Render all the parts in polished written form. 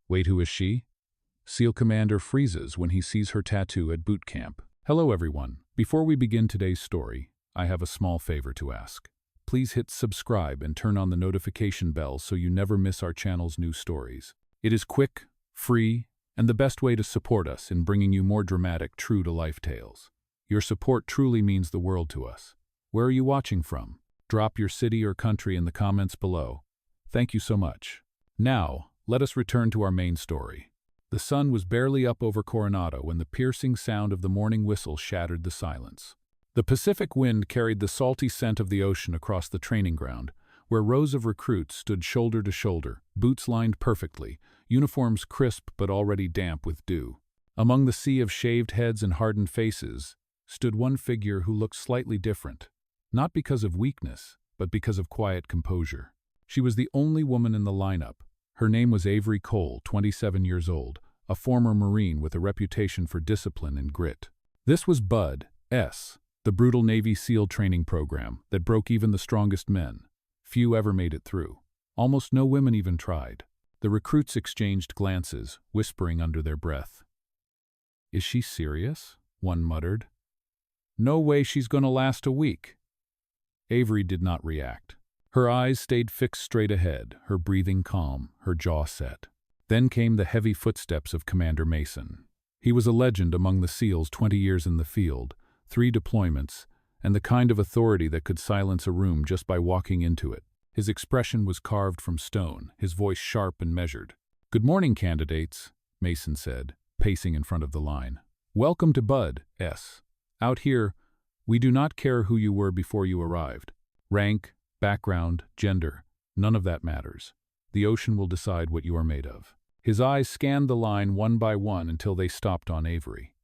Wait, who is she? SEAL Commander freezes when he sees her tattoo at boot camp. Hello everyone. Before we begin today's story, I have a small favor to ask. Please hit subscribe and turn on the notification bell so you never miss our channel's new stories. It is quick, free, and the best way to support us in bringing you more dramatic, true-to-life tales. Your support truly means the world to us. Where are you watching from? Drop your city or country in the comments below. Thank you so much. Now, let us return to our main story. The sun was barely up over Coronado when the piercing sound of the morning whistle shattered the silence. The Pacific wind carried the salty scent of the ocean across the training ground, where rows of recruits stood shoulder to shoulder, boots lined perfectly, uniforms crisp but already damp with dew. Among the sea of shaved heads and hardened faces stood one figure who looked slightly different, not because of weakness, but because of quiet composure. She was the only woman in the lineup. Her name was Avery Cole, 27 years old, a former Marine with a reputation for discipline and grit. This was Bud S., the brutal Navy SEAL training program that broke even the strongest men. Few ever made it through. Almost no women even tried. The recruits exchanged glances, whispering under their breath. "Is she serious?" one muttered. "No way she's gonna last a week." Avery did not react. Her eyes stayed fixed straight ahead, her breathing calm, her jaw set. Then came the heavy footsteps of Commander Mason. He was a legend among the SEALs, 20 years in the field, 3 deployments, and the kind of authority that could silence a room just by walking into it. His expression was carved from stone, his voice sharp and measured. "Good morning, candidates," Mason said, pacing in front of the line. "Welcome to Bud S. Out here, we do not care who you were before you arrived. Rank, background, gender, none of that matters. The ocean will decide what you are made of." His eyes scanned the line one by one until they stopped on Avery.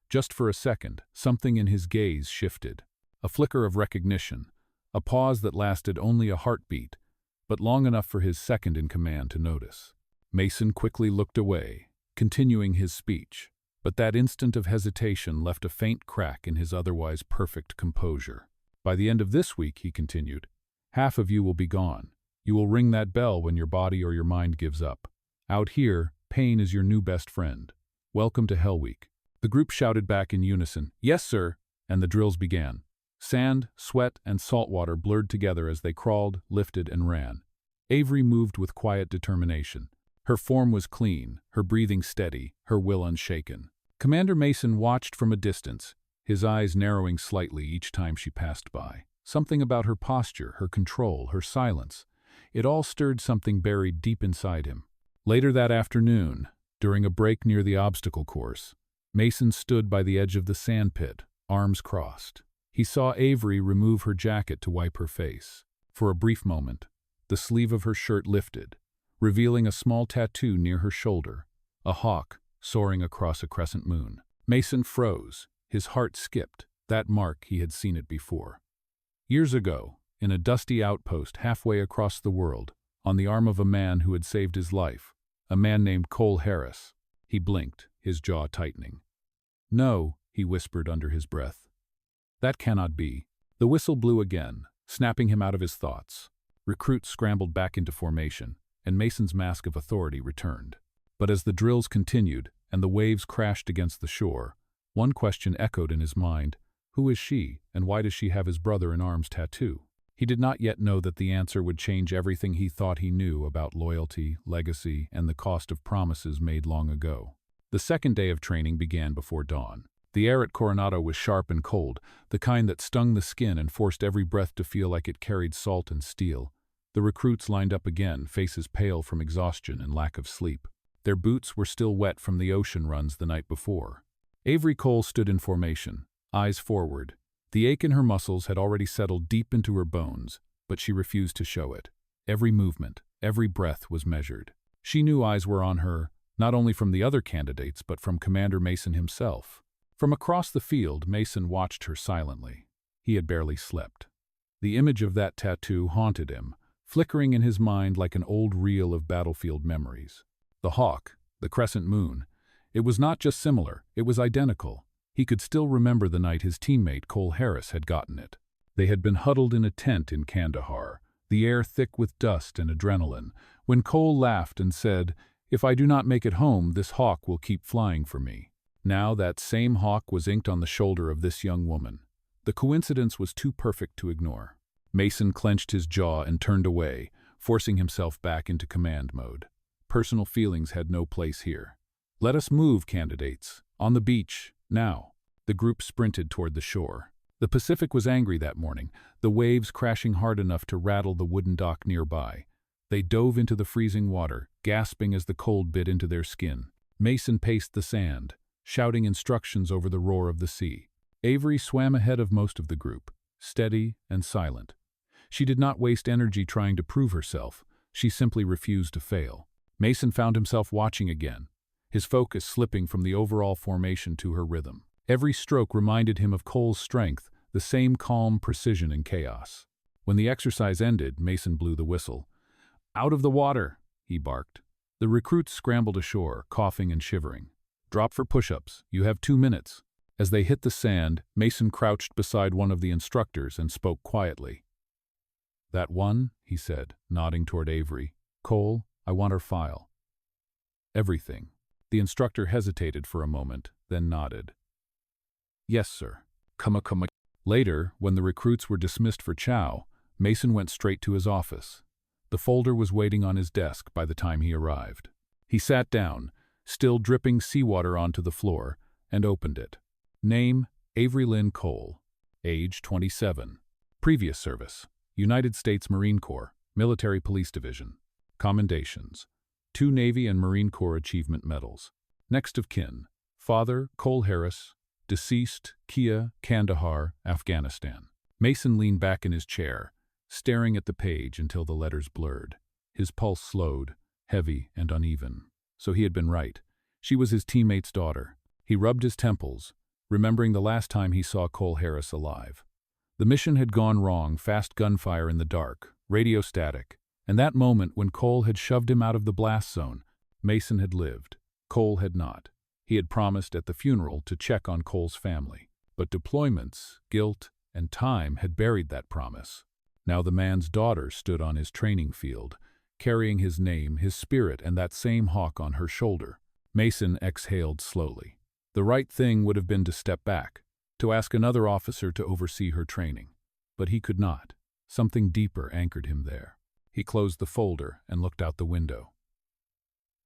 Just for a second, something in his gaze shifted. A flicker of recognition, a pause that lasted only a heartbeat, but long enough for his second-in-command to notice. Mason quickly looked away, continuing his speech, but that instant of hesitation left a faint crack in his otherwise perfect composure. "By the end of this week," he continued, "half of you will be gone. You will ring that bell when your body or your mind gives up. Out here, pain is your new best friend. Welcome to Hell Week." The group shouted back in unison, "Yes, sir," and the drills began. Sand, sweat, and salt water blurred together as they crawled, lifted, and ran. Avery moved with quiet determination. Her form was clean, her breathing steady, her will unshaken. Commander Mason watched from a distance, his eyes narrowing slightly each time she passed by. Something about her posture, her control, her silence, it all stirred something buried deep inside him. Later that afternoon, during a break near the obstacle course, Mason stood by the edge of the sandpit, arms crossed. He saw Avery remove her jacket to wipe her face. For a brief moment, the sleeve of her shirt lifted, revealing a small tattoo near her shoulder, a hawk soaring across a crescent moon. Mason froze, his heart skipped. That mark, he had seen it before. Years ago, in a dusty outpost halfway across the world, on the arm of a man who had saved his life, a man named Cole Harris. He blinked, his jaw tightening. "No," he whispered under his breath. "That cannot be." The whistle blew again, snapping him out of his thoughts. Recruits scrambled back into formation, and Mason's mask of authority returned. But as the drills continued and the waves crashed against the shore, one question echoed in his mind: who is she, and why does she have his brother-in-arms tattoo? He did not yet know that the answer would change everything he thought he knew about loyalty, legacy, and the cost of promises made long ago. The second day of training began before dawn. The air at Coronado was sharp and cold, the kind that stung the skin and forced every breath to feel like it carried salt and steel. The recruits lined up again, faces pale from exhaustion and lack of sleep. Their boots were still wet from the ocean runs the night before. Avery Cole stood in formation, eyes forward. The ache in her muscles had already settled deep into her bones, but she refused to show it. Every movement, every breath was measured. She knew eyes were on her, not only from the other candidates, but from Commander Mason himself. From across the field, Mason watched her silently. He had barely slept. The image of that tattoo haunted him, flickering in his mind like an old reel of battlefield memories. The hawk, the crescent moon, it was not just similar, it was identical. He could still remember the night his teammate Cole Harris had gotten it. They had been huddled in a tent in Kandahar, the air thick with dust and adrenaline, when Cole laughed and said, If I do not make it home, this hawk will keep flying for me." Now that same hawk was inked on the shoulder of this young woman. The coincidence was too perfect to ignore. Mason clenched his jaw and turned away, forcing himself back into command mode. Personal feelings had no place here. "Let us move, candidates. On the beach, now." The group sprinted toward the shore. The Pacific was angry that morning, the waves crashing hard enough to rattle the wooden dock nearby. They dove into the freezing water, gasping as the cold bit into their skin. Mason paced the sand, shouting instructions over the roar of the sea. Avery swam ahead of most of the group, steady and silent. She did not waste energy trying to prove herself. She simply refused to fail. Mason found himself watching again, his focus slipping from the overall formation to her rhythm. Every stroke reminded him of Cole's strength, the same calm precision in chaos. When the exercise ended, Mason blew the whistle. "Out of the water," he barked. The recruits scrambled ashore, coughing and shivering. "Drop for push-ups. You have 2 minutes." As they hit the sand, Mason crouched beside one of the instructors and spoke quietly. "That one," he said, nodding toward Avery. "Cole, I want her file." "Everything." The instructor hesitated for a moment, then nodded. "Yes, sir." Come. Later, when the recruits were dismissed for chow, Mason went straight to his office. The folder was waiting on his desk by the time he arrived. He sat down, still dripping seawater onto the floor, and opened it. Name, Avery Lynn Cole. Age, 27. Previous service, United States Marine Corps, Military Police Division. Commendations, 2 Navy and Marine Corps Achievement Medals. Next of kin, father, Cole Harris. Deceased, Kia, Kandahar, Afghanistan. Mason leaned back in his chair, staring at the page until the letters blurred. His pulse slowed, heavy and uneven. So he had been right. She was his teammate's daughter. He rubbed his temples, remembering the last time he saw Cole Harris alive. The mission had gone wrong, fast gunfire in the dark, radio static, and that moment when Cole had shoved him out of the blast zone. Mason had lived. Cole had not. He had promised at the funeral to check on Cole's family. But deployments, guilt, and time had buried that promise. Now the man's daughter stood on his training field, carrying his name, his spirit, and that same hawk on her shoulder. Mason exhaled slowly. The right thing would have been to step back, to ask another officer to oversee her training. But he could not. Something deeper anchored him there. He closed the folder and looked out the window.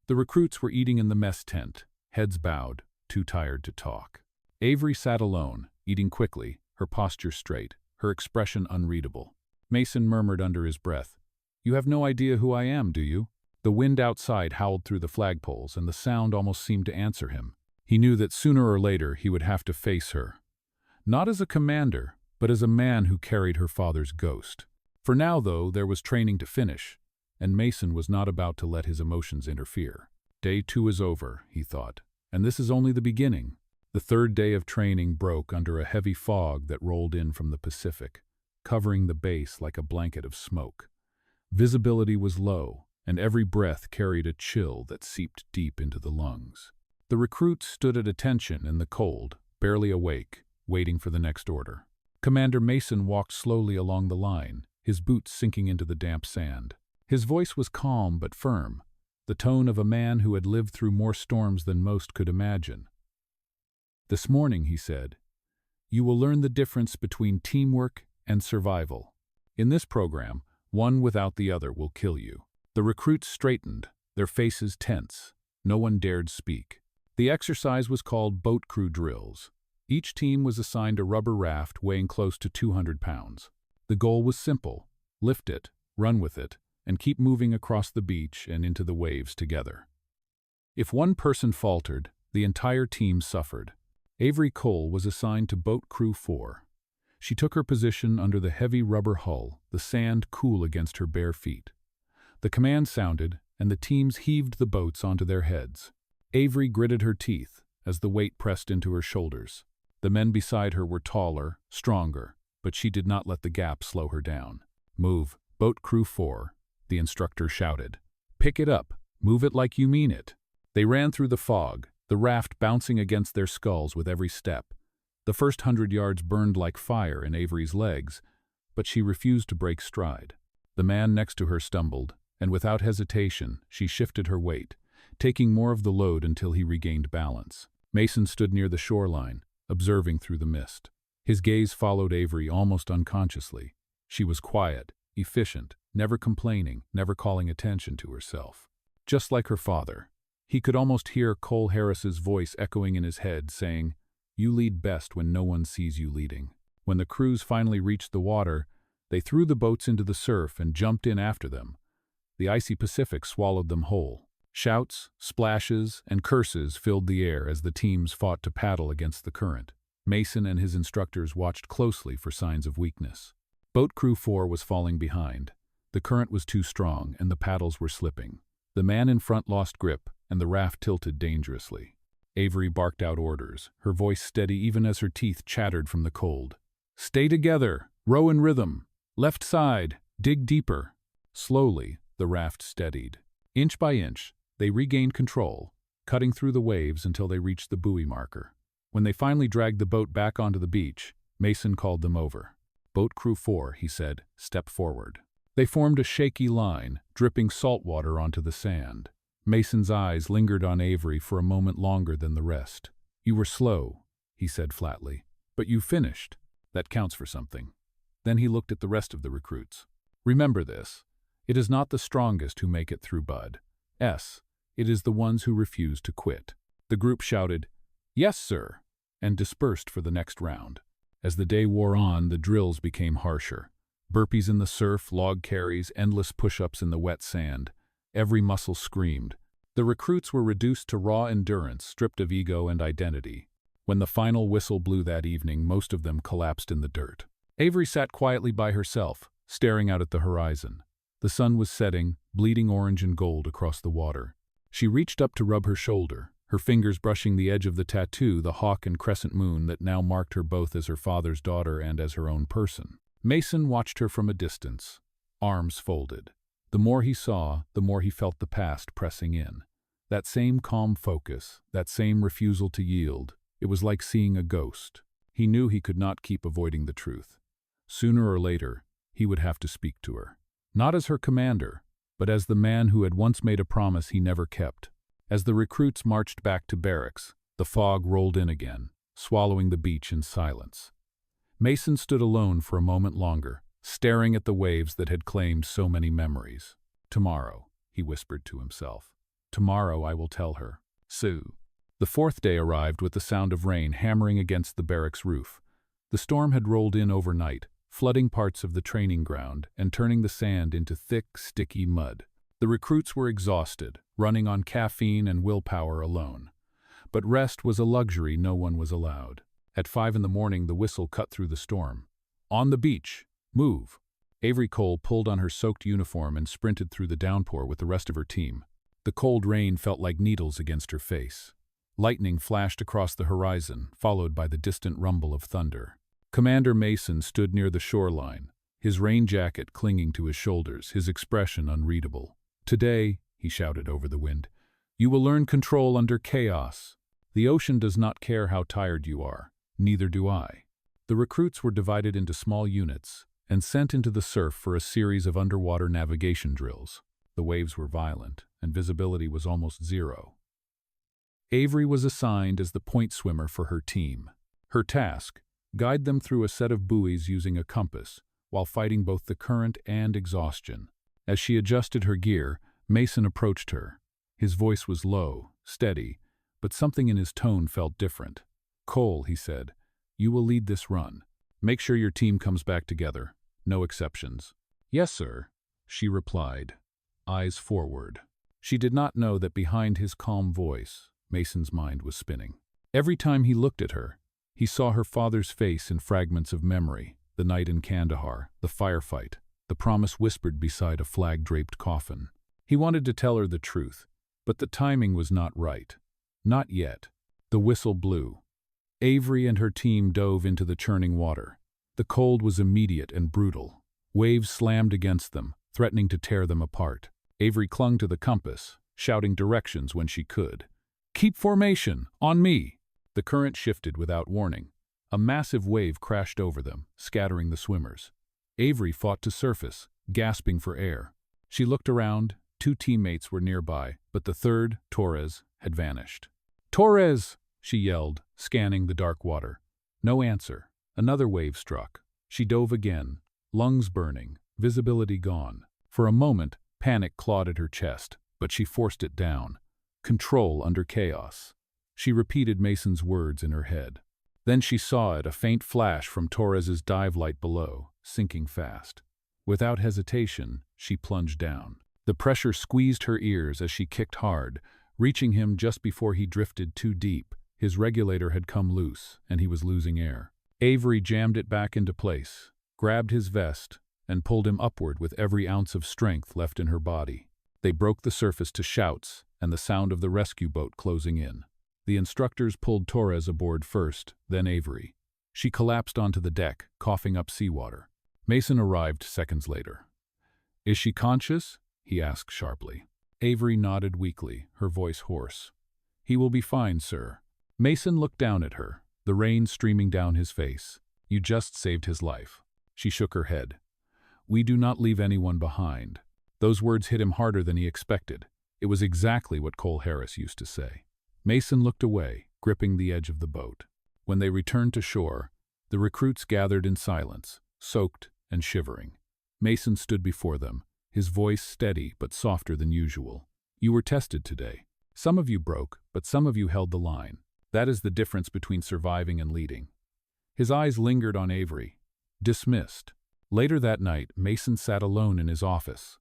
The recruits were eating in the mess tent, heads bowed, too tired to talk. Avery sat alone, eating quickly, her posture straight, her expression unreadable. Mason murmured under his breath, "You have no idea who I am, do you?" The wind outside howled through the flagpoles, and the sound almost seemed to answer him. He knew that sooner or later he would have to face her. Not as a commander, but as a man who carried her father's ghost. For now, though, there was training to finish, and Mason was not about to let his emotions interfere. Day 2 is over, he thought, and this is only the beginning. The 3rd day of training broke under a heavy fog that rolled in from the Pacific, covering the base like a blanket of smoke. Visibility was low, and every breath carried a chill that seeped deep into the lungs. The recruits stood at attention in the cold, barely awake, waiting for the next order. Commander Mason walked slowly along the line, his boots sinking into the damp sand. His voice was calm but firm, the tone of a man who had lived through more storms than most could imagine. "This morning," he said, "you will learn the difference between teamwork and survival. In this program, one without the other will kill you." The recruits straightened, their faces tense. No one dared speak. The exercise was called boat crew drills. Each team was assigned a rubber raft weighing close to 200 pounds. The goal was simple: lift it, run with it, and keep moving across the beach and into the waves together. If one person faltered, the entire team suffered. Avery Cole was assigned to Boat Crew 4. She took her position under the heavy rubber hull, the sand cool against her bare feet. The command sounded, and the teams heaved the boats onto their heads. Avery gritted her teeth as the weight pressed into her shoulders. The men beside her were taller, stronger, but she did not let the gap slow her down. "Move, Boat Crew 4. The instructor shouted. "Pick it up. Move it like you mean it." They ran through the fog, the raft bouncing against their skulls with every step. The first 100 yards burned like fire in Avery's legs, but she refused to break stride. The man next to her stumbled, and without hesitation, she shifted her weight, taking more of the load until he regained balance. Mason stood near the shoreline, observing through the mist. His gaze followed Avery almost unconsciously. She was quiet, efficient, never complaining, never calling attention to herself. Just like her father. He could almost hear Cole Harris's voice echoing in his head, saying, "You lead best when no one sees you leading." When the crews finally reached the water, they threw the boats into the surf and jumped in after them. The icy Pacific swallowed them whole. Shouts, splashes, and curses filled the air as the teams fought to paddle against the current. Mason and his instructors watched closely for signs of weakness. Boat Crew 4 was falling behind. The current was too strong and the paddles were slipping. The man in front lost grip and the raft tilted dangerously. Avery barked out orders, her voice steady even as her teeth chattered from the cold. "Stay together! Row in rhythm! Left side! Dig deeper!" Slowly, the raft steadied. Inch by inch, they regained control, cutting through the waves until they reached the buoy marker. When they finally dragged the boat back onto the beach, Mason called them over. "Boat Crew 4, he said, "step forward." They formed a shaky line, dripping salt water onto the sand. Mason's eyes lingered on Avery for a moment longer than the rest. "You were slow," he said flatly, "but you finished. That counts for something." Then he looked at the rest of the recruits. "Remember this. It is not the strongest who make it through Bud. It is the ones who refuse to quit." The group shouted, "Yes, sir," and dispersed for the next round. As the day wore on, the drills became harsher. Burpees in the surf, log carries, endless push-ups in the wet sand. Every muscle screamed. The recruits were reduced to raw endurance, stripped of ego and identity. When the final whistle blew that evening, most of them collapsed in the dirt. Avery sat quietly by herself, staring out at the horizon. The sun was setting, bleeding orange and gold across the water. She reached up to rub her shoulder, her fingers brushing the edge of the tattoo, the hawk-and-crescent-moon that now marked her both as her father's daughter and as her own person. Mason watched her from a distance, arms folded. The more he saw, the more he felt the past pressing in. That same calm focus, that same refusal to yield, it was like seeing a ghost. He knew he could not keep avoiding the truth. Sooner or later, he would have to speak to her. Not as her commander, but as the man who had once made a promise he never kept. As the recruits marched back to barracks, the fog rolled in again, swallowing the beach in silence. Mason stood alone for a moment longer, staring at the waves that had claimed so many memories. "Tomorrow," he whispered to himself. "Tomorrow I will tell her. Sue." The fourth day arrived with the sound of rain hammering against the barracks roof. The storm had rolled in overnight, flooding parts of the training ground and turning the sand into thick, sticky mud. The recruits were exhausted, running on caffeine and willpower alone. But rest was a luxury no one was allowed. At 5 a.m, the whistle cut through the storm. "On the beach! Move!" Avery Cole pulled on her soaked uniform and sprinted through the downpour with the rest of her team. The cold rain felt like needles against her face. Lightning flashed across the horizon, followed by the distant rumble of thunder. Commander Mason stood near the shoreline, his rain jacket clinging to his shoulders, his expression unreadable. "Today," he shouted over the wind, "you will learn control under chaos. The ocean does not care how tired you are. Neither do I." The recruits were divided into small units and sent into the surf for a series of underwater navigation drills. The waves were violent, and visibility was almost zero. Avery was assigned as the point swimmer for her team. Her task: guide them through a set of buoys using a compass, while fighting both the current and exhaustion. As she adjusted her gear, Mason approached her. His voice was low, steady, but something in his tone felt different. "Cole," he said, "you will lead this run. Make sure your team comes back together. No exceptions." "Yes, sir," she replied, eyes forward. She did not know that behind his calm voice, Mason's mind was spinning. Every time he looked at her, he saw her father's face in fragments of memory, the night in Kandahar, the firefight, the promise whispered beside a flag-draped coffin. He wanted to tell her the truth, but the timing was not right. Not yet. The whistle blew. Avery and her team dove into the churning water. The cold was immediate and brutal. Waves slammed against them, threatening to tear them apart. Avery clung to the compass, shouting directions when she could. "Keep formation! On me!" The current shifted without warning. A massive wave crashed over them, scattering the swimmers. Avery fought to surface, gasping for air. She looked around, Two teammates were nearby, but the third, Torres, had vanished. "Torres!" she yelled, scanning the dark water. No answer. Another wave struck. She dove again, lungs burning, visibility gone. For a moment, panic clawed at her chest, but she forced it down. Control under chaos. She repeated Mason's words in her head. Then she saw it, a faint flash from Torres's dive light below, sinking fast. Without hesitation, she plunged down. The pressure squeezed her ears as she kicked hard, reaching him just before he drifted too deep. His regulator had come loose, and he was losing air. Avery jammed it back into place, grabbed his vest, and pulled him upward with every ounce of strength left in her body. They broke the surface to shouts and the sound of the rescue boat closing in. The instructors pulled Torres aboard first, then Avery. She collapsed onto the deck, coughing up seawater. Mason arrived seconds later. "Is she conscious?" he asked sharply. Avery nodded weakly, her voice hoarse. "He will be fine, sir." Mason looked down at her, the rain streaming down his face. "You just saved his life." She shook her head. "We do not leave anyone behind." Those words hit him harder than he expected. It was exactly what Cole Harris used to say. Mason looked away, gripping the edge of the boat. When they returned to shore, the recruits gathered in silence, soaked and shivering. Mason stood before them, his voice steady but softer than usual. "You were tested today. Some of you broke, but some of you held the line. That is the difference between surviving and leading." His eyes lingered on Avery. Dismissed. Later that night, Mason sat alone in his office.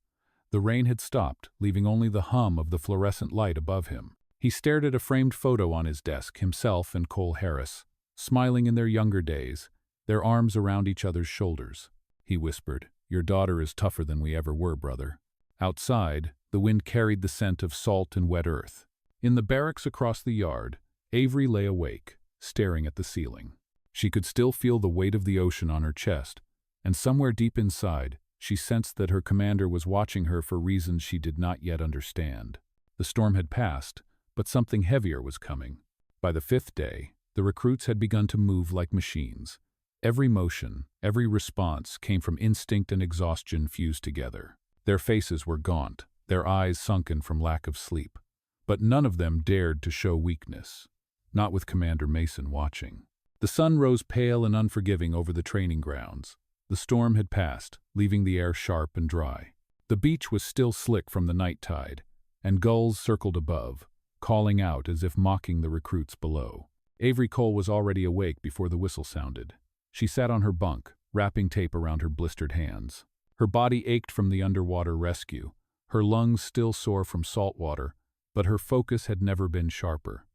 The rain had stopped, leaving only the hum of the fluorescent light above him. He stared at a framed photo on his desk, himself and Cole Harris, smiling in their younger days, their arms around each other's shoulders. He whispered, "Your daughter is tougher than we ever were, brother." Outside, the wind carried the scent of salt and wet earth. In the barracks across the yard, Avery lay awake, staring at the ceiling. She could still feel the weight of the ocean on her chest, and somewhere deep inside, she sensed that her commander was watching her for reasons she did not yet understand. The storm had passed, but something heavier was coming. By the fifth day, the recruits had begun to move like machines. Every motion, every response came from instinct and exhaustion fused together. Their faces were gaunt, their eyes sunken from lack of sleep. But none of them dared to show weakness. Not with Commander Mason watching. The sun rose pale and unforgiving over the training grounds. The storm had passed, leaving the air sharp and dry. The beach was still slick from the night tide, and gulls circled above, calling out as if mocking the recruits below. Avery Cole was already awake before the whistle sounded. She sat on her bunk, wrapping tape around her blistered hands. Her body ached from the underwater rescue, her lungs still sore from salt water, but her focus had never been sharper.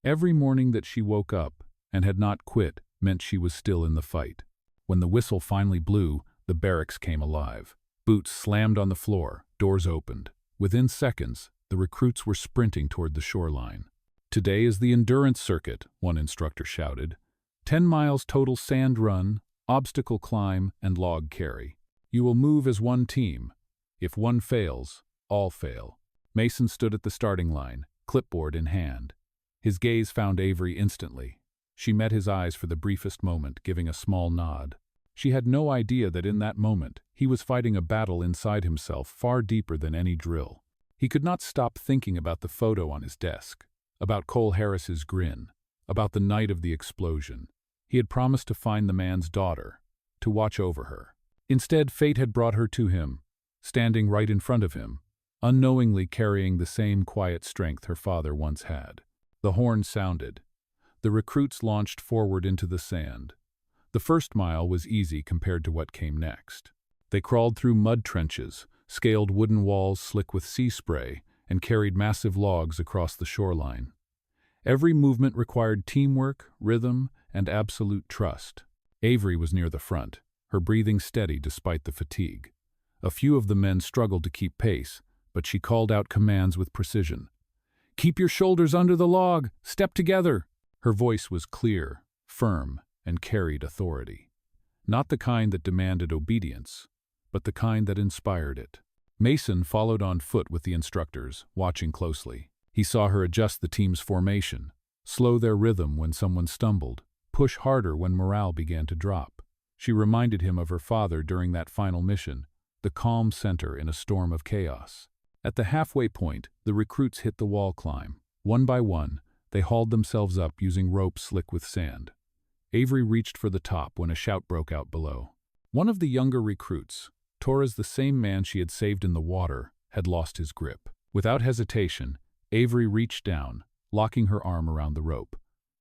Every morning that she woke up and had not quit meant she was still in the fight. When the whistle finally blew, the barracks came alive. Boots slammed on the floor, doors opened. Within seconds, the recruits were sprinting toward the shoreline. "Today is the endurance circuit," one instructor shouted. 10 miles total sand run, obstacle climb, and log carry. You will move as one team. If one fails, all fail. Mason stood at the starting line, clipboard in hand. His gaze found Avery instantly. She met his eyes for the briefest moment, giving a small nod. She had no idea that in that moment, he was fighting a battle inside himself far deeper than any drill. He could not stop thinking about the photo on his desk, about Cole Harris's grin, about the night of the explosion. He had promised to find the man's daughter, to watch over her. Instead, fate had brought her to him, standing right in front of him, unknowingly carrying the same quiet strength her father once had. The horn sounded. The recruits launched forward into the sand. The first mile was easy compared to what came next. They crawled through mud trenches, scaled wooden walls slick with sea spray, and carried massive logs across the shoreline. Every movement required teamwork, rhythm, and absolute trust. Avery was near the front, her breathing steady despite the fatigue. A few of the men struggled to keep pace, but she called out commands with precision. "Keep your shoulders under the log! Step together!" Her voice was clear, firm, and carried authority. Not the kind that demanded obedience, but the kind that inspired it. Mason followed on foot with the instructors, watching closely. He saw her adjust the team's formation, slow their rhythm when someone stumbled, push harder when morale began to drop. She reminded him of her father during that final mission, the calm center in a storm of chaos. At the halfway point, the recruits hit the wall climb. One by one, they hauled themselves up using ropes slick with sand. Avery reached for the top when a shout broke out below. One of the younger recruits, Torres, the same man she had saved in the water, had lost his grip. Without hesitation, Avery reached down, locking her arm around the rope.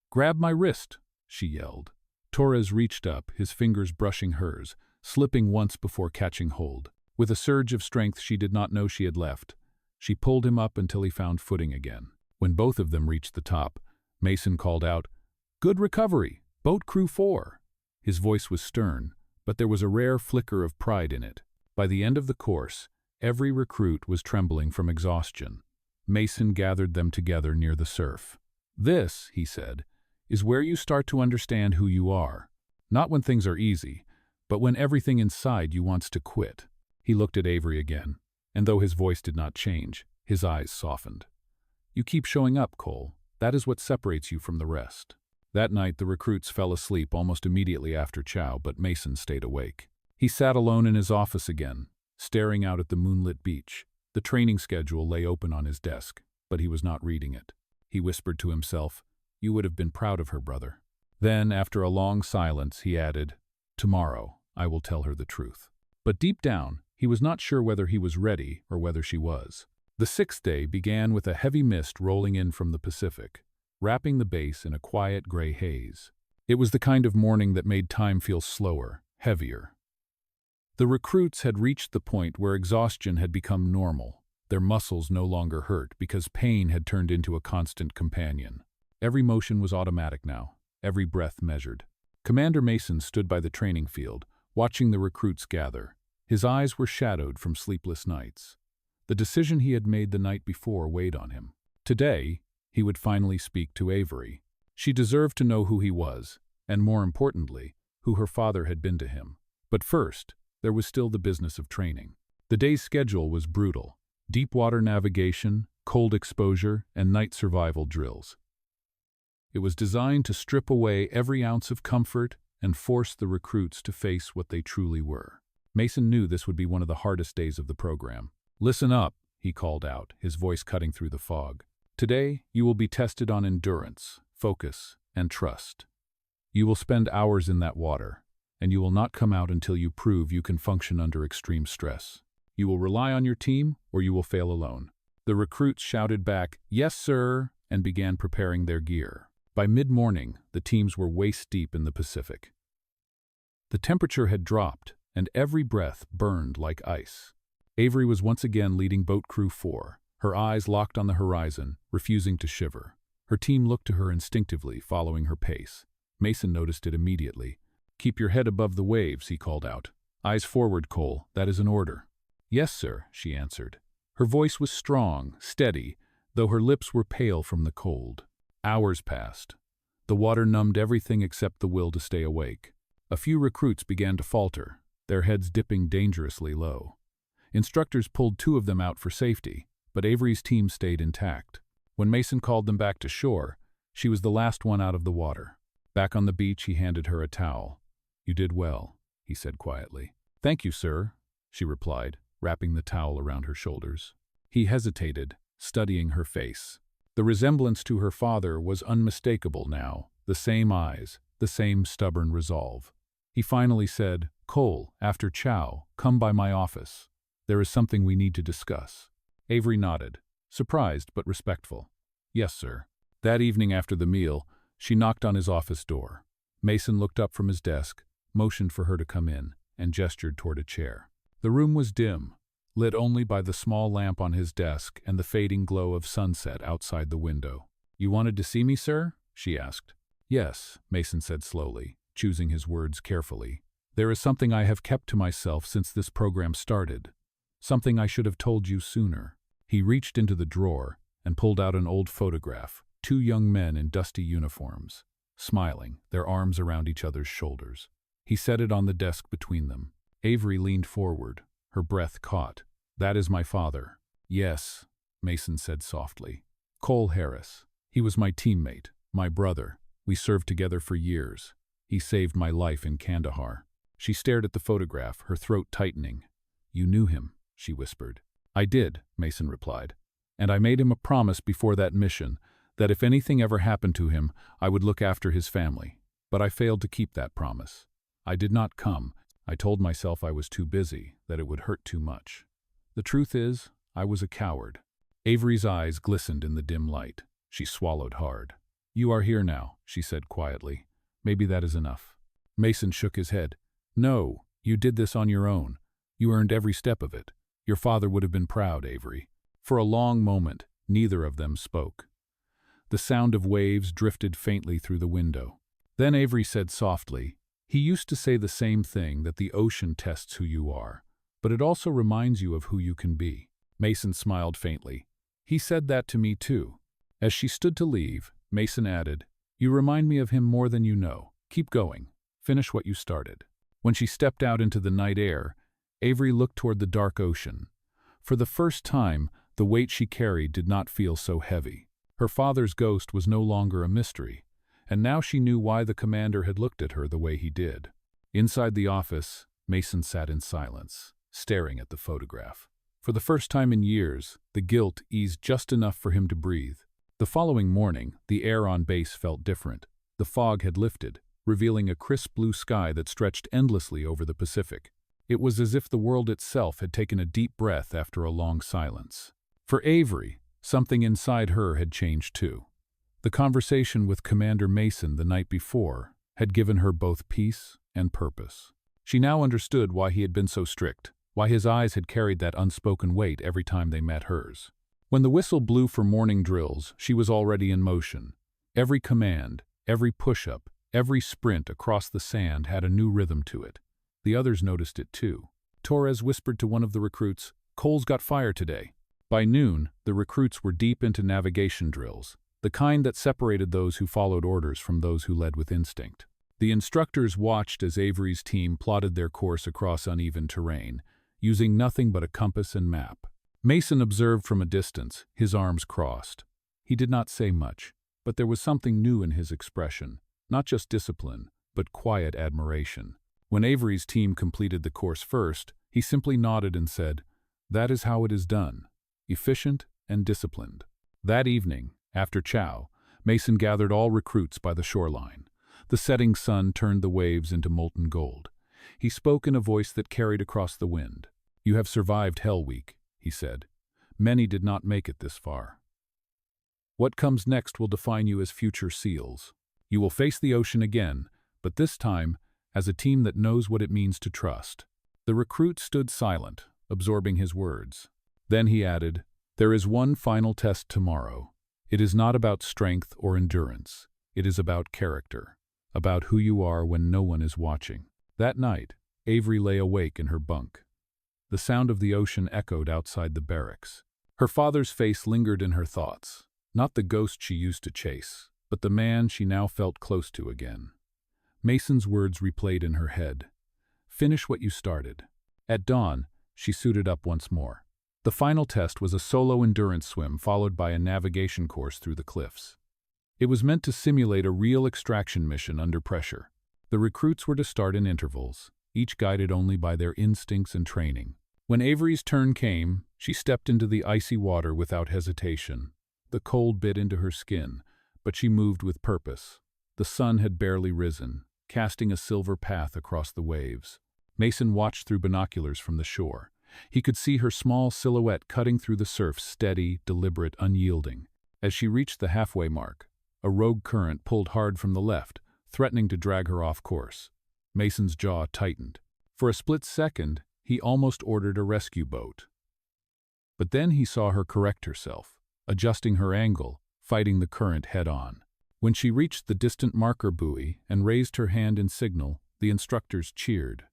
"Grab my wrist," she yelled. Torres reached up, his fingers brushing hers, slipping once before catching hold. With a surge of strength she did not know she had left, she pulled him up until he found footing again. When both of them reached the top, Mason called out, "Good recovery, Boat Crew 4." His voice was stern, but there was a rare flicker of pride in it. By the end of the course, every recruit was trembling from exhaustion. Mason gathered them together near the surf. "This," he said, "is where you start to understand who you are. Not when things are easy, but when everything inside you wants to quit." He looked at Avery again, and though his voice did not change, his eyes softened. "You keep showing up, Cole. That is what separates you from the rest." That night the recruits fell asleep almost immediately after chow, but Mason stayed awake. He sat alone in his office again, staring out at the moonlit beach. The training schedule lay open on his desk, but he was not reading it. He whispered to himself, "You would have been proud of her, brother." Then, after a long silence, he added, "Tomorrow, I will tell her the truth." But deep down, he was not sure whether he was ready or whether she was. The sixth day began with a heavy mist rolling in from the Pacific, wrapping the base in a quiet gray haze. It was the kind of morning that made time feel slower, heavier. The recruits had reached the point where exhaustion had become normal. Their muscles no longer hurt because pain had turned into a constant companion. Every motion was automatic now, every breath measured. Commander Mason stood by the training field, watching the recruits gather. His eyes were shadowed from sleepless nights. The decision he had made the night before weighed on him. Today, he would finally speak to Avery. She deserved to know who he was, and more importantly, who her father had been to him. But first, there was still the business of training. The day's schedule was brutal. Deep water navigation, cold exposure, and night survival drills. It was designed to strip away every ounce of comfort and force the recruits to face what they truly were. Mason knew this would be one of the hardest days of the program. "Listen up," he called out, his voice cutting through the fog. "Today, you will be tested on endurance, focus, and trust. You will spend hours in that water, and you will not come out until you prove you can function under extreme stress. You will rely on your team, or you will fail alone." The recruits shouted back, "Yes, sir," and began preparing their gear. By mid-morning, the teams were waist-deep in the Pacific. The temperature had dropped, and every breath burned like ice. Avery was once again leading Boat Crew 4, her eyes locked on the horizon, refusing to shiver. Her team looked to her instinctively, following her pace. Mason noticed it immediately. "Keep your head above the waves," he called out. "Eyes forward, Cole. That is an order." "Yes, sir," she answered. Her voice was strong, steady, though her lips were pale from the cold. Hours passed. The water numbed everything except the will to stay awake. A few recruits began to falter, their heads dipping dangerously low. Instructors pulled 2 of them out for safety, but Avery's team stayed intact. When Mason called them back to shore, she was the last one out of the water. Back on the beach, he handed her a towel. "You did well," he said quietly. "Thank you, sir," she replied, wrapping the towel around her shoulders. He hesitated, studying her face. The resemblance to her father was unmistakable now, the same eyes, the same stubborn resolve. He finally said, "Cole, after chow, come by my office. There is something we need to discuss." Avery nodded, surprised but respectful. "Yes, sir." That evening after the meal, she knocked on his office door. Mason looked up from his desk, motioned for her to come in, and gestured toward a chair. The room was dim, lit only by the small lamp on his desk and the fading glow of sunset outside the window. "You wanted to see me, sir?" she asked. "Yes," Mason said slowly, choosing his words carefully. "There is something I have kept to myself since this program started. Something I should have told you sooner." He reached into the drawer and pulled out an old photograph, 2 young men in dusty uniforms, smiling, their arms around each other's shoulders. He set it on the desk between them. Avery leaned forward, her breath caught. "That is my father." "Yes," Mason said softly. "Cole Harris. He was my teammate, my brother. We served together for years. He saved my life in Kandahar." She stared at the photograph, her throat tightening. "You knew him," she whispered. I did, Mason replied. And I made him a promise before that mission that if anything ever happened to him, I would look after his family. But I failed to keep that promise. I did not come. I told myself I was too busy, that it would hurt too much. The truth is, I was a coward. Avery's eyes glistened in the dim light. She swallowed hard. You are here now, she said quietly. Maybe that is enough. Mason shook his head. No, you did this on your own. You earned every step of it. Your father would have been proud, Avery. For a long moment, neither of them spoke. The sound of waves drifted faintly through the window. Then Avery said softly, he used to say the same thing, that the ocean tests who you are, but it also reminds you of who you can be. Mason smiled faintly. He said that to me too. As she stood to leave, Mason added, you remind me of him more than you know. Keep going. Finish what you started. When she stepped out into the night air, Avery looked toward the dark ocean. For the first time, the weight she carried did not feel so heavy. Her father's ghost was no longer a mystery, and now she knew why the commander had looked at her the way he did. Inside the office, Mason sat in silence, staring at the photograph. For the first time in years, the guilt eased just enough for him to breathe. The following morning, the air on base felt different. The fog had lifted, revealing a crisp blue sky that stretched endlessly over the Pacific. It was as if the world itself had taken a deep breath after a long silence. For Avery, something inside her had changed too. The conversation with Commander Mason the night before had given her both peace and purpose. She now understood why he had been so strict, why his eyes had carried that unspoken weight every time they met hers. When the whistle blew for morning drills, she was already in motion. Every command, every push-up, every sprint across the sand had a new rhythm to it. The others noticed it too. Torres whispered to one of the recruits, "Cole's got fire today." By noon, the recruits were deep into navigation drills, the kind that separated those who followed orders from those who led with instinct. The instructors watched as Avery's team plotted their course across uneven terrain, using nothing but a compass and map. Mason observed from a distance, his arms crossed. He did not say much, but there was something new in his expression, not just discipline, but quiet admiration. When Avery's team completed the course first, he simply nodded and said, "That is how it is done. Efficient and disciplined." That evening, after chow, Mason gathered all recruits by the shoreline. The setting sun turned the waves into molten gold. He spoke in a voice that carried across the wind. "You have survived Hell Week," he said. "Many did not make it this far. What comes next will define you as future SEALs. You will face the ocean again, but this time as a team that knows what it means to trust." The recruit stood silent, absorbing his words. Then he added, "There is one final test tomorrow. It is not about strength or endurance. It is about character, about who you are when no one is watching." That night, Avery lay awake in her bunk. The sound of the ocean echoed outside the barracks. Her father's face lingered in her thoughts, not the ghost she used to chase, but the man she now felt close to again. Mason's words replayed in her head. "Finish what you started." At dawn, she suited up once more. The final test was a solo endurance swim followed by a navigation course through the cliffs. It was meant to simulate a real extraction mission under pressure. The recruits were to start in intervals, each guided only by their instincts and training. When Avery's turn came, she stepped into the icy water without hesitation. The cold bit into her skin, but she moved with purpose. The sun had barely risen, casting a silver path across the waves. Mason watched through binoculars from the shore. He could see her small silhouette cutting through the surf, steady, deliberate, unyielding. As she reached the halfway mark, a rogue current pulled hard from the left, threatening to drag her off course. Mason's jaw tightened. For a split second, he almost ordered a rescue boat. But then he saw her correct herself, adjusting her angle, fighting the current head-on. When she reached the distant marker buoy and raised her hand in signal, the instructors cheered.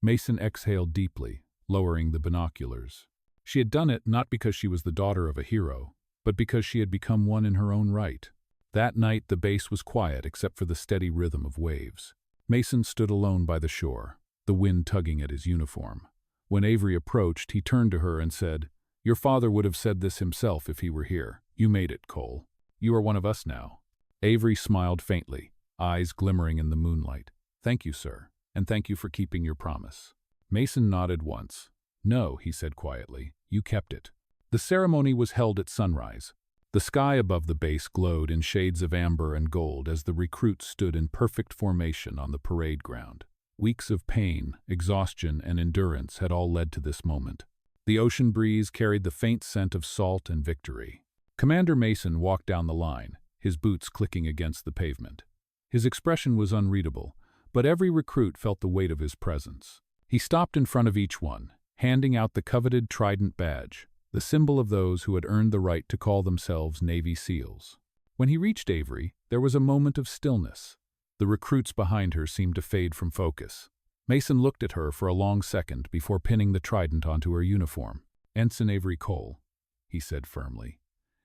Mason exhaled deeply, lowering the binoculars. She had done it not because she was the daughter of a hero, but because she had become one in her own right. That night the base was quiet except for the steady rhythm of waves. Mason stood alone by the shore, the wind tugging at his uniform. When Avery approached, he turned to her and said, "Your father would have said this himself if he were here. You made it, Cole. You are one of us now." Avery smiled faintly, eyes glimmering in the moonlight. "Thank you, sir, and thank you for keeping your promise." Mason nodded once, No, he said quietly. You kept it. The ceremony was held at sunrise. The sky above the base glowed in shades of amber and gold as the recruits stood in perfect formation on the parade ground. Weeks of pain, exhaustion, and endurance had all led to this moment. The ocean breeze carried the faint scent of salt and victory. Commander Mason walked down the line, his boots clicking against the pavement. His expression was unreadable, but every recruit felt the weight of his presence. He stopped in front of each one, handing out the coveted Trident badge, the symbol of those who had earned the right to call themselves Navy SEALs. When he reached Avery, there was a moment of stillness. The recruits behind her seemed to fade from focus. Mason looked at her for a long second before pinning the trident onto her uniform. "Ensign Avery Cole," he said firmly,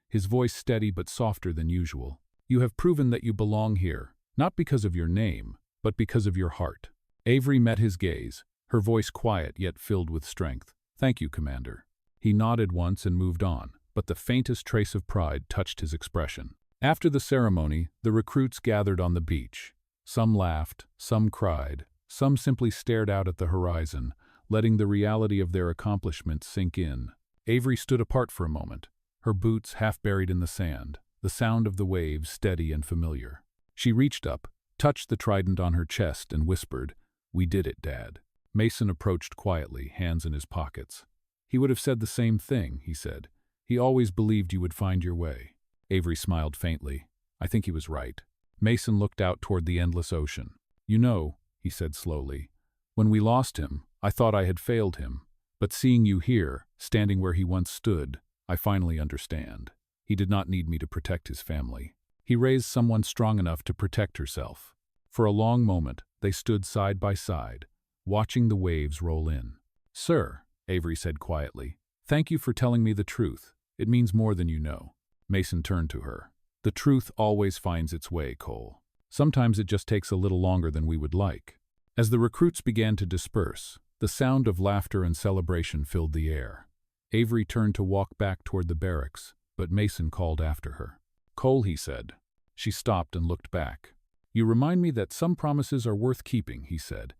his voice steady but softer than usual. "You have proven that you belong here, not because of your name, but because of your heart." Avery met his gaze, her voice quiet yet filled with strength. "Thank you, Commander." He nodded once and moved on, but the faintest trace of pride touched his expression. After the ceremony, the recruits gathered on the beach. Some laughed, some cried, some simply stared out at the horizon, letting the reality of their accomplishments sink in. Avery stood apart for a moment, her boots half buried in the sand, the sound of the waves steady and familiar. She reached up, touched the trident on her chest, and whispered, "We did it, Dad." Mason approached quietly, hands in his pockets. "He would have said the same thing," he said. "He always believed you would find your way." Avery smiled faintly. "I think he was right." Mason looked out toward the endless ocean. "You know," he said slowly, "when we lost him, I thought I had failed him. But seeing you here, standing where he once stood, I finally understand. He did not need me to protect his family. He raised someone strong enough to protect herself." For a long moment, they stood side by side, watching the waves roll in. "Sir," Avery said quietly, "thank you for telling me the truth. It means more than you know." Mason turned to her. "The truth always finds its way, Cole. Sometimes it just takes a little longer than we would like." As the recruits began to disperse, the sound of laughter and celebration filled the air. Avery turned to walk back toward the barracks, but Mason called after her. "Cole," he said. She stopped and looked back. "You remind me that some promises are worth keeping," he said,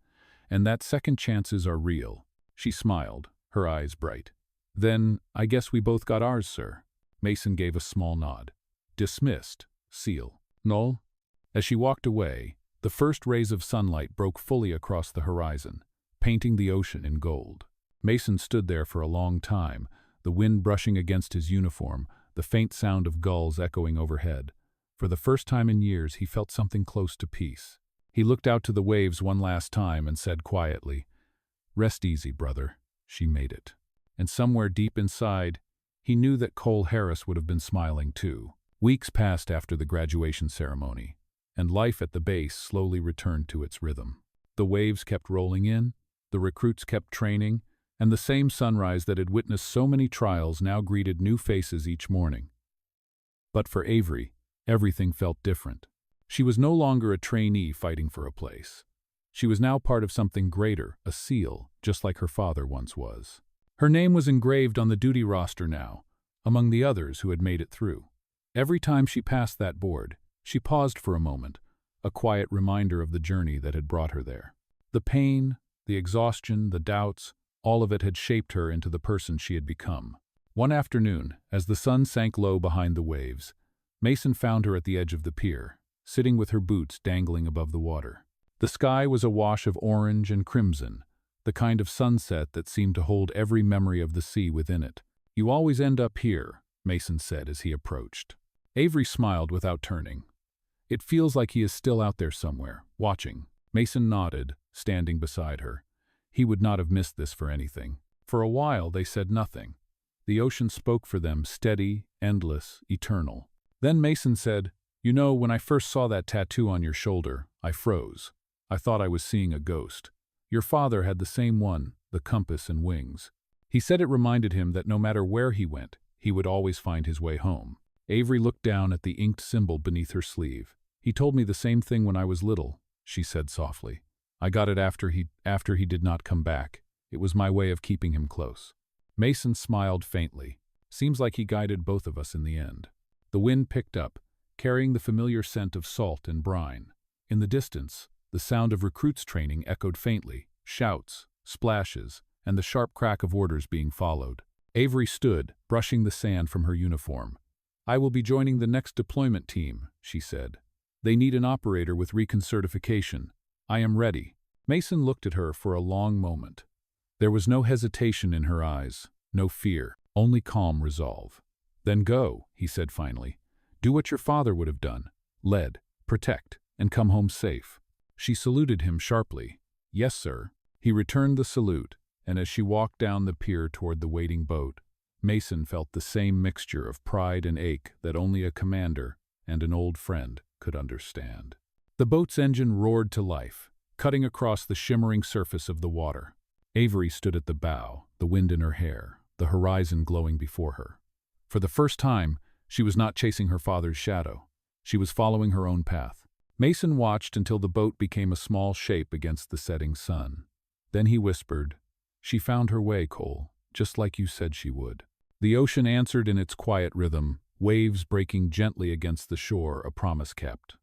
"and that second chances are real." She smiled, her eyes bright. "Then, I guess we both got ours, sir." Mason gave a small nod. "Dismissed, SEAL." "Null?" As she walked away, the first rays of sunlight broke fully across the horizon, painting the ocean in gold. Mason stood there for a long time, the wind brushing against his uniform, the faint sound of gulls echoing overhead. For the first time in years, he felt something close to peace. He looked out to the waves one last time and said quietly, "Rest easy, brother." She made it. And somewhere deep inside, he knew that Cole Harris would have been smiling too. Weeks passed after the graduation ceremony, and life at the base slowly returned to its rhythm. The waves kept rolling in, the recruits kept training, and the same sunrise that had witnessed so many trials now greeted new faces each morning. But for Avery, everything felt different. She was no longer a trainee fighting for a place. She was now part of something greater, a SEAL, just like her father once was. Her name was engraved on the duty roster now, among the others who had made it through. Every time she passed that board, she paused for a moment, a quiet reminder of the journey that had brought her there. The pain, the exhaustion, the doubts, all of it had shaped her into the person she had become. One afternoon, as the sun sank low behind the waves, Mason found her at the edge of the pier, sitting with her boots dangling above the water. The sky was a wash of orange and crimson, the kind of sunset that seemed to hold every memory of the sea within it. "You always end up here," Mason said as he approached. Avery smiled without turning. "It feels like he is still out there somewhere, watching." Mason nodded, standing beside her. He would not have missed this for anything. For a while they said nothing. The ocean spoke for them, steady, endless, eternal. Then Mason said, "You know, when I first saw that tattoo on your shoulder, I froze. I thought I was seeing a ghost. Your father had the same one, the compass and wings." He said it reminded him that no matter where he went, he would always find his way home. Avery looked down at the inked symbol beneath her sleeve. "He told me the same thing when I was little," she said softly. "I got it after he did not come back. It was my way of keeping him close." Mason smiled faintly. "Seems like he guided both of us in the end." The wind picked up, carrying the familiar scent of salt and brine. In the distance, the sound of recruits training echoed faintly, shouts, splashes, and the sharp crack of orders being followed. Avery stood, brushing the sand from her uniform. "I will be joining the next deployment team," she said. "They need an operator with recon certification. I am ready." Mason looked at her for a long moment. There was no hesitation in her eyes, no fear, only calm resolve. "Then go," he said finally. "Do what your father would have done. Lead, protect, and come home safe." She saluted him sharply. "Yes, sir." He returned the salute, and as she walked down the pier toward the waiting boat, Mason felt the same mixture of pride and ache that only a commander and an old friend could understand. The boat's engine roared to life, cutting across the shimmering surface of the water. Avery stood at the bow, the wind in her hair, the horizon glowing before her. For the first time, she was not chasing her father's shadow. She was following her own path. Mason watched until the boat became a small shape against the setting sun. Then he whispered, "She found her way, Cole, just like you said she would." The ocean answered in its quiet rhythm, waves breaking gently against the shore, a promise kept.